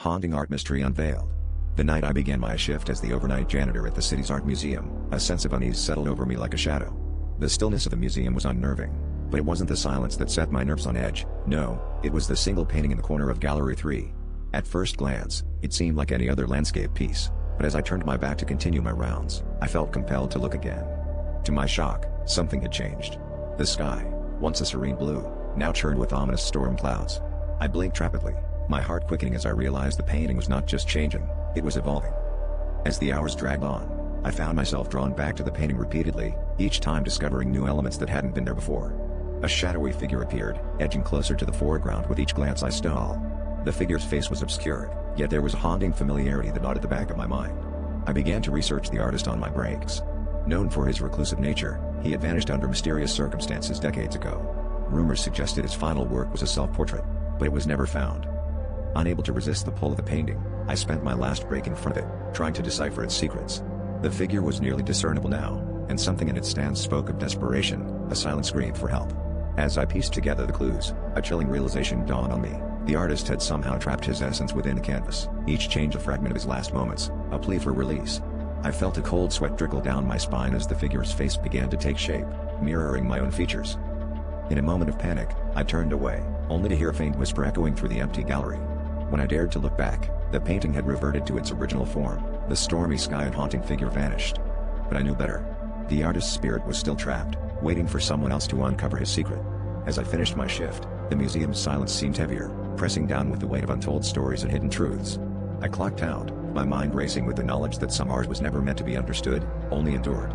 Haunting art mystery unveiled. The night I began my shift as the overnight janitor at the city's art museum, a sense of unease settled over me like a shadow. The stillness of the museum was unnerving, but it wasn't the silence that set my nerves on edge. No, it was the single painting in the corner of Gallery 3. At first glance, it seemed like any other landscape piece, but as I turned my back to continue my rounds, I felt compelled to look again. To my shock, something had changed. The sky, once a serene blue, now churned with ominous storm clouds. I blinked rapidly, my heart quickening as I realized the painting was not just changing, it was evolving. As the hours dragged on, I found myself drawn back to the painting repeatedly, each time discovering new elements that hadn't been there before. A shadowy figure appeared, edging closer to the foreground with each glance I stole. The figure's face was obscured, yet there was a haunting familiarity that gnawed at the back of my mind. I began to research the artist on my breaks. Known for his reclusive nature, he had vanished under mysterious circumstances decades ago. Rumors suggested his final work was a self-portrait, but it was never found. Unable to resist the pull of the painting, I spent my last break in front of it, trying to decipher its secrets. The figure was nearly discernible now, and something in its stance spoke of desperation, a silent scream for help. As I pieced together the clues, a chilling realization dawned on me. The artist had somehow trapped his essence within the canvas, each change a fragment of his last moments, a plea for release. I felt a cold sweat trickle down my spine as the figure's face began to take shape, mirroring my own features. In a moment of panic, I turned away, only to hear a faint whisper echoing through the empty gallery. When I dared to look back, the painting had reverted to its original form, the stormy sky and haunting figure vanished. But I knew better. The artist's spirit was still trapped, waiting for someone else to uncover his secret. As I finished my shift, the museum's silence seemed heavier, pressing down with the weight of untold stories and hidden truths. I clocked out, my mind racing with the knowledge that some art was never meant to be understood, only endured.